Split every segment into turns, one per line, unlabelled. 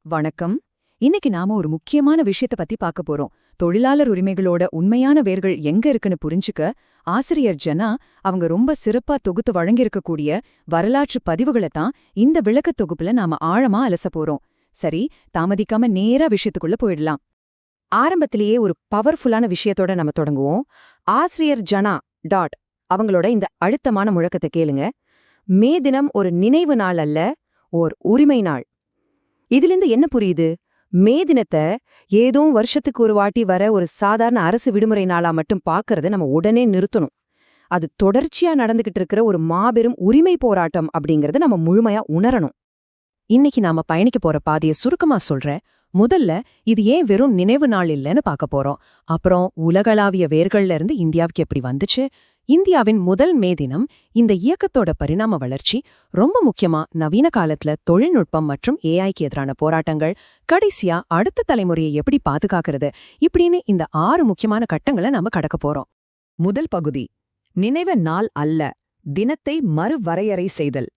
வணக்கம். இன்னைக்கு நாம ஒரு முக்கியமான விஷயத்த பத்தி பார்க்க போறோம். தொழிலாளர் உரிமைகளோட உண்மையான வேர்கள் எங்க இருக்குன்னு புரிஞ்சுக்க ஆசிரியர் ஜனா அவங்க ரொம்ப சிறப்பா தொகுத்து வழங்கியிருக்கக்கூடிய வரலாற்று பதிவுகளை தான் இந்த விளக்கத் தொகுப்புல நாம ஆழமா அலச போறோம். சரி, தாமதிக்காம நேரா விஷயத்துக்குள்ள போயிடலாம். ஆரம்பத்திலேயே ஒரு பவர்ஃபுல்லான விஷயத்தோட நம்ம தொடங்குவோம். ஆசிரியர் ஜனா அவங்களோட இந்த அழுத்தமான முழக்கத்தை கேளுங்க. மே தினம் ஒரு நினைவு நாள் அல்ல, ஓர் உரிமை நாள். இதிலிருந்து என்ன புரியுது? மே தினத்தை ஏதோ வருஷத்துக்கு ஒரு வாட்டி வர ஒரு சாதாரண அரசு விடுமுறை நாளா மட்டும் பார்க்கறத நம்ம உடனே நிறுத்தணும். அது தொடர்ச்சியா நடந்துகிட்டு இருக்கிற ஒரு மாபெரும் உரிமை போராட்டம் அப்படிங்கறத நம்ம முழுமையா உணரணும். இன்னைக்கு நாம பயணிக்க போற பாதைய சுருக்கமா சொல்றேன். முதல்ல இது ஏன் வெறும் நினைவு நாள் இல்லைன்னு பார்க்க போறோம். அப்புறம் உலகளாவிய வேர்கள்ல இருந்து இந்தியாவுக்கு எப்படி வந்துச்சு, இந்தியாவின் முதல் மே தினம், இந்த இயக்கத்தோட பரிணாம வளர்ச்சி, ரொம்ப முக்கியமா நவீன காலத்துல தொழில்நுட்பம் மற்றும் ஏஐக்கு எதிரான போராட்டங்கள், கடைசியா அடுத்த தலைமுறையை எப்படி பாதுகாக்கிறது, இப்படின்னு இந்த 6 முக்கியமான கட்டங்களை நாம கடக்க போறோம். முதல் பகுதி, நினைவு நாள் அல்ல, தினத்தை மறுவரையறை செய்தல்.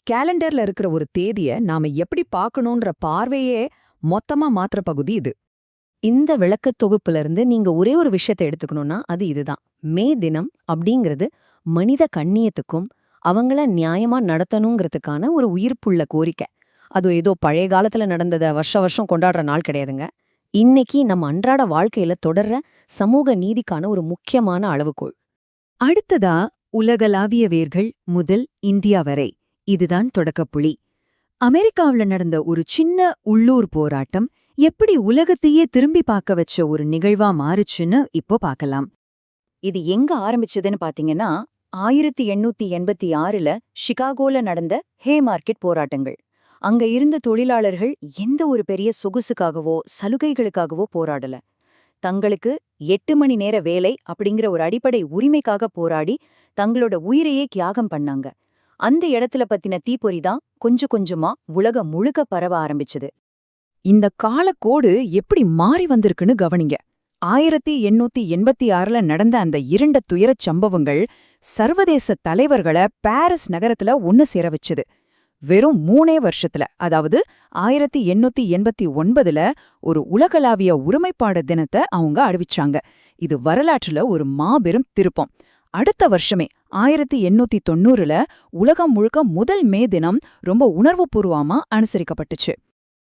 கேலண்டர்ல இருக்கிற ஒரு தேதிய நாம எப்படி பார்க்கணுன்ற பார்வையே மொத்தமா மாத்திர பகுதி இது. இந்த விளக்கத் தொகுப்புல இருந்து நீங்க ஒரே ஒரு விஷயத்தை எடுத்துக்கணும்னா அது இதுதான். மே தினம் அப்படிங்கிறது மனித கண்ணியத்துக்கும் அவங்கள நியாயமா நடத்தணுங்கிறதுக்கான ஒரு உயிர்ப்புள்ள கோரிக்கை. அது ஏதோ பழைய காலத்துல நடந்ததை வருஷம் கொண்டாடுற நாள் கிடையாதுங்க. இன்னைக்கு நம்ம அன்றாட வாழ்க்கையில தொடர்ற சமூக நீதிக்கான ஒரு முக்கியமான அளவுகோல். அடுத்ததா உலகளாவிய வேர்கள் முதல் இந்தியா வரை. இதுதான் தொடக்கப்புள்ளி. அமெரிக்காவுல நடந்த ஒரு சின்ன உள்ளூர் போராட்டம் எப்படி உலகத்தையே திரும்பி பார்க்க வச்ச ஒரு நிகழ்வா மாறுச்சுன்னு இப்போ பார்க்கலாம். இது எங்க ஆரம்பிச்சதுன்னு பாத்தீங்கன்னா 1886ல சிகாகோல நடந்த ஹே மார்க்கெட் போராட்டங்கள். அங்க இருந்த தொழிலாளர்கள் எந்த ஒரு பெரிய சொகுசுக்காகவோ சலுகைகளுக்காகவோ போராடல. தங்களுக்கு 8 மணி நேர வேலை அப்படிங்கிற ஒரு அடிப்படை உரிமைக்காக போராடி தங்களோட உயிரையே தியாகம் பண்ணாங்க. அந்த இடத்துல பத்தின தீப்பொறிதான் கொஞ்சம் கொஞ்சமா உலகம் முழுக்க பரவ ஆரம்பிச்சது. இந்த காலக்கோடு எப்படி மாறி வந்திருக்குன்னு கவனிங்க. 1886ல நடந்த அந்த இரண்ட துயரச் சம்பவங்கள் சர்வதேச தலைவர்களை பாரிஸ் நகரத்துல ஒன்னு சேர வச்சுது. வெறும் 3 வருஷத்துல, அதாவது 1889ல ஒரு உலகளாவிய ஒருமைப்பாடு தினத்தை அவங்க அறிவிச்சாங்க. இது வரலாற்றுல ஒரு மாபெரும் திருப்பம். அடுத்த வருஷமே 1890ல உலகம் முழுக்க முதல் மே தினம் ரொம்ப உணர்வுபூர்வமா அனுசரிக்கப்பட்டுச்சு.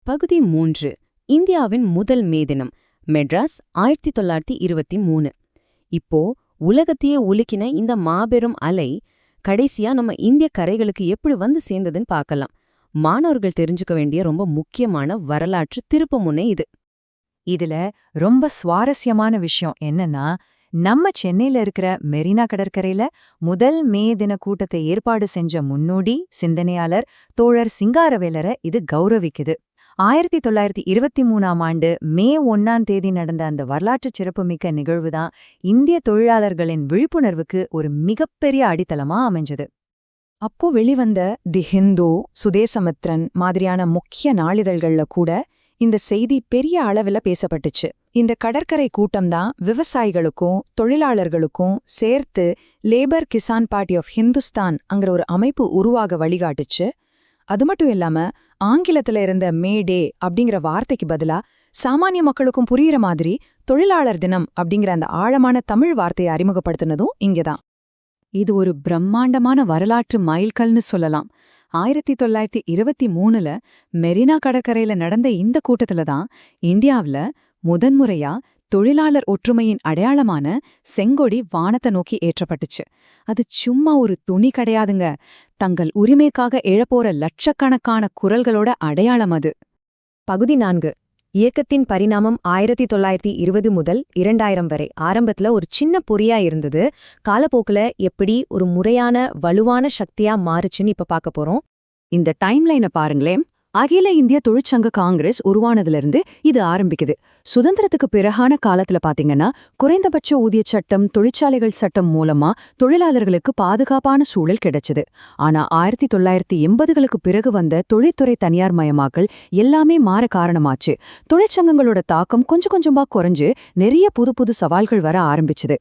பகுதி 3, இந்தியாவின் முதல் மே தினம், மெட்ராஸ், 1923. இப்போ உலகத்தையே உலுக்கின இந்த மாபெரும் அலை கடைசியா நம்ம இந்திய கரைகளுக்கு எப்படி வந்து சேர்ந்ததுன்னு பார்க்கலாம். மாணவர்கள் தெரிஞ்சுக்க வேண்டிய ரொம்ப முக்கியமான வரலாற்று திருப்புமுனை இது. இதுல ரொம்ப சுவாரஸ்யமான விஷயம் என்னன்னா, நம்ம சென்னையில இருக்கிற மெரினா கடற்கரையில முதல் மே தின கூட்டத்தை ஏற்பாடு செஞ்ச முன்னோடி சிந்தனையாளர் தோழர் சிங்காரவேலரை இது கௌரவிக்குது. 1923ஆம் ஆண்டு மே 1ஆம் தேதி நடந்த அந்த வரலாற்று சிறப்புமிக்க நிகழ்வுதான் இந்திய தொழிலாளர்களின் விழிப்புணர்வுக்கு ஒரு மிகப்பெரிய அடித்தளமா அமைஞ்சது. அப்போ வெளிவந்த தி ஹிந்து, சுதேசமித்ரன் மாதிரியான முக்கிய நாளிதழ்கள்ல கூட இந்த செய்தி பெரிய அளவுல பேசப்பட்டுச்சு. இந்த கடற்கரை கூட்டம்தான் விவசாயிகளுக்கும் தொழிலாளர்களுக்கும் சேர்த்து labour Kisan party of Hindustan அங்கிற ஒரு அமைப்பு உருவாக வழிகாட்டுச்சு. அது மட்டும் இல்லாம ஆங்கிலத்துல இருந்த மே டே அப்படிங்கிற வார்த்தைக்கு பதிலா சாமானிய மக்களுக்கும் புரியுற மாதிரி தொழிலாளர் தினம் அப்படிங்கிற அந்த ஆழமான தமிழ் வார்த்தையை அறிமுகப்படுத்தினதும் இங்கதான். இது ஒரு பிரம்மாண்டமான வரலாற்று மைல்கல்னு சொல்லலாம். 1923ல மெரினா கடற்கரையில நடந்த இந்த கூட்டத்துல தான் இந்தியாவுல முதன்முறையா தொழிலாளர் ஒற்றுமையின் அடையாளமான செங்கொடி வானத்தை நோக்கி ஏற்றப்பட்டுச்சு. அது சும்மா ஒரு துணி கிடையாதுங்க, தங்கள் உரிமைக்காக எழப்போற லட்சக்கணக்கான குரல்களோட அடையாளம் அது. பகுதி 4, இயக்கத்தின் பரிணாமம் 1920 முதல் 2000 வரை. ஆரம்பத்துல ஒரு சின்ன பொறியா இருந்தது, காலப்போக்குல எப்படி ஒரு முறையான வலுவான சக்தியா மாறுச்சுன்னு இப்ப பார்க்க போறோம். இந்த டைம்லைனை பாருங்களேன். அகில இந்திய தொழிற்சங்க காங்கிரஸ் உருவானதிலிருந்து இது ஆரம்பிக்குது. சுதந்திரத்துக்கு பிறகான காலத்துல பாத்தீங்கன்னா குறைந்தபட்ச ஊதிய சட்டம், தொழிற்சாலைகள் சட்டம் மூலமா தொழிலாளர்களுக்கு பாதுகாப்பான சூழல் கிடைச்சது. ஆனா 1980களுக்கு பிறகு வந்த தொழில்துறை தனியார் மயமாக்கல் எல்லாமே மாற காரணமாச்சு. தொழிற்சங்கங்களோட தாக்கம் கொஞ்சம் கொஞ்சமா குறைஞ்சு நிறைய புது சவால்கள் வர ஆரம்பிச்சுது.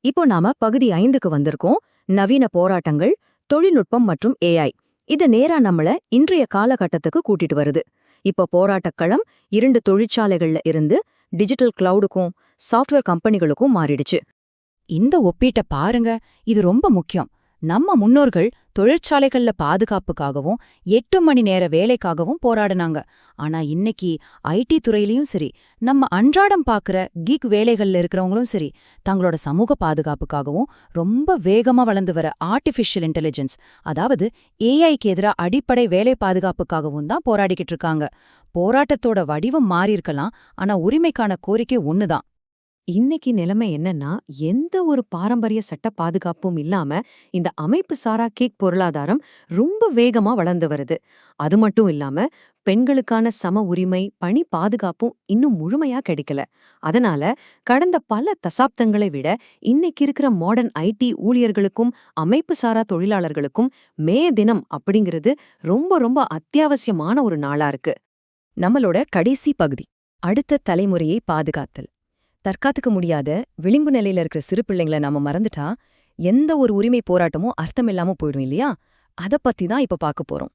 இப்போ நாம பகுதி 5க்கு வந்திருக்கோம். நவீன போராட்டங்கள், தொழில்நுட்பம் மற்றும் ஏஐ.
இது நேரா நம்மள இன்றைய காலகட்டத்துக்கு கூட்டிட்டு வருது. இப்ப போராட்டக்களம் 2 தொழிற்சாலைகள்ல இருந்து டிஜிட்டல் கிளவுடுக்கும் சாஃப்ட்வேர் கம்பெனிகளுக்கும் மாறிடுச்சு.
இந்த ஒப்பீட்ட பாருங்க, இது ரொம்ப முக்கியம். நம்ம முன்னோர்கள் தொழிற்சாலைகள்ல பாதுகாப்புக்காகவும் 8 மணி நேர வேலைக்காகவும் போராடினாங்க. ஆனா இன்னைக்கு ஐடி துறையிலயும் சரி, நம்ம அன்றாடம் பாக்குற கிக் வேலைகள்ல இருக்கிறவங்களும் சரி, தங்களோட சமூக பாதுகாப்புக்காகவும் ரொம்ப வேகமா வளர்ந்து வர ஆர்டிஃபிஷியல் இன்டெலிஜென்ஸ், அதாவது ஏஐக்கு எதிரா அடிப்படை வேலை பாதுகாப்புக்காகவும் தான் போராடிக்கிட்டு இருக்காங்க. போராட்டத்தோட வடிவம் மாறியிருக்கலாம், ஆனா உரிமைக்கான கோரிக்கை ஒண்ணுதான்.
இன்னைக்கு நிலைமை என்னன்னா, எந்த ஒரு பாரம்பரிய சட்ட பாதுகாப்பும் இல்லாம இந்த அமைப்பு சாரா கேக் பொருளாதாரம் ரொம்ப வேகமா வளர்ந்து வருது. அது மட்டும் இல்லாம பெண்களுக்கான சம உரிமை, பணி பாதுகாப்பும் இன்னும் முழுமையா கிடைக்கல. அதனால கடந்த பல தசாப்தங்களை விட இன்னைக்கு இருக்கிற மாடர்ன் ஐடி ஊழியர்களுக்கும் அமைப்பு சாரா தொழிலாளர்களுக்கும் மே தினம் அப்படிங்கிறது ரொம்ப ரொம்ப அத்தியாவசியமான ஒரு நாளா இருக்கு.
நம்மளோட கடைசி பகுதி, அடுத்த தலைமுறையை பாதுகாத்தல். தற்காத்துக்க முடியாத விளிம்பு நிலையில இருக்கிற சிறு பிள்ளைங்கள நாம மறந்துட்டா எந்த ஒரு உரிமை போராட்டமும் அர்த்தமில்லாம போயிடும் இல்லையா? அத பத்தி தான் இப்ப பார்க்க போறோம்.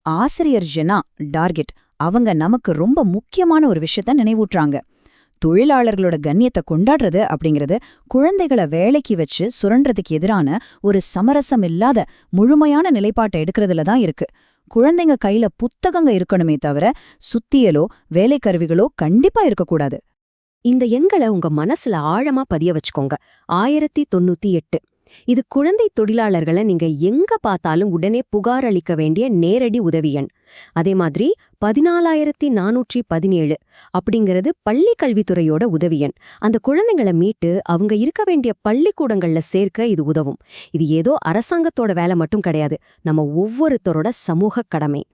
ஆசிரியர் ஜெனா டார்கெட் அவங்க நமக்கு ரொம்ப முக்கியமான ஒரு விஷயத்த நினைவூட்டுறாங்க. தொழிலாளர்களோட கண்ணியத்தை கொண்டாடுறது அப்படிங்கிறது குழந்தைகளை வேலைக்கு வச்சு சுரண்டறதுக்கு எதிரான ஒரு சமரசம் இல்லாத முழுமையான நிலைப்பாட்டை எடுக்கிறதுல தான் இருக்கு. குழந்தைங்க கையில புத்தகங்க இருக்கணுமே தவிர சுத்தியலோ வேலைக்கருவிகளோ கண்டிப்பா இருக்கக்கூடாது.
இந்த எண்களை உங்க மனசுல ஆழமா பதிய வச்சுக்கோங்க. 1098. இது குழந்தை தொழிலாளர்களை நீங்க எங்க பார்த்தாலும் உடனே புகார் அளிக்க வேண்டிய நேரடி உதவி எண். அதே மாதிரி 1417 அப்படிங்கிறது பள்ளி கல்வித்துறையோட உதவி எண். அந்த குழந்தைங்களை மீட்டு அவங்க இருக்க வேண்டிய பள்ளிக்கூடங்கள்ல சேர்க்க இது உதவும். இது ஏதோ அரசாங்கத்தோட வேலை மட்டும் கிடையாது, நம்ம ஒவ்வொருத்தரோட சமூக கடமை.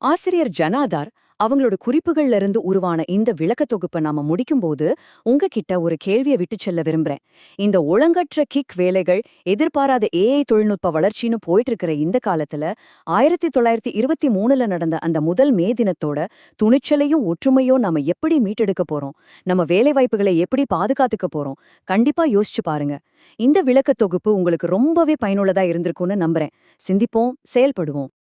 ஆசிரியர் ஜனாதார் அவங்களோட குறிப்புகள்ல இருந்து உருவான இந்த விளக்கத் தொகுப்பை நாம முடிக்கும்போது உங்ககிட்ட ஒரு கேள்வியை விட்டுச் செல்ல விரும்புறேன். இந்த ஒழுங்கற்ற கிக் வேலைகள், எதிர்பாராத ஏஐ தொழில்நுட்ப வளர்ச்சின்னு போயிட்டு இருக்கிற இந்த காலத்துல 1923ல நடந்த அந்த முதல் மே தினத்தோட துணிச்சலையும் ஒற்றுமையும் நாம எப்படி மீட்டெடுக்க போறோம்? நம்ம வேலைவாய்ப்புகளை எப்படி பாதுகாத்துக்க போறோம்? கண்டிப்பா யோசிச்சு பாருங்க. இந்த விளக்கத் தொகுப்பு உங்களுக்கு ரொம்பவே பயனுள்ளதா இருந்திருக்கும்னு நம்புறேன். சிந்திப்போம், செயல்படுவோம்.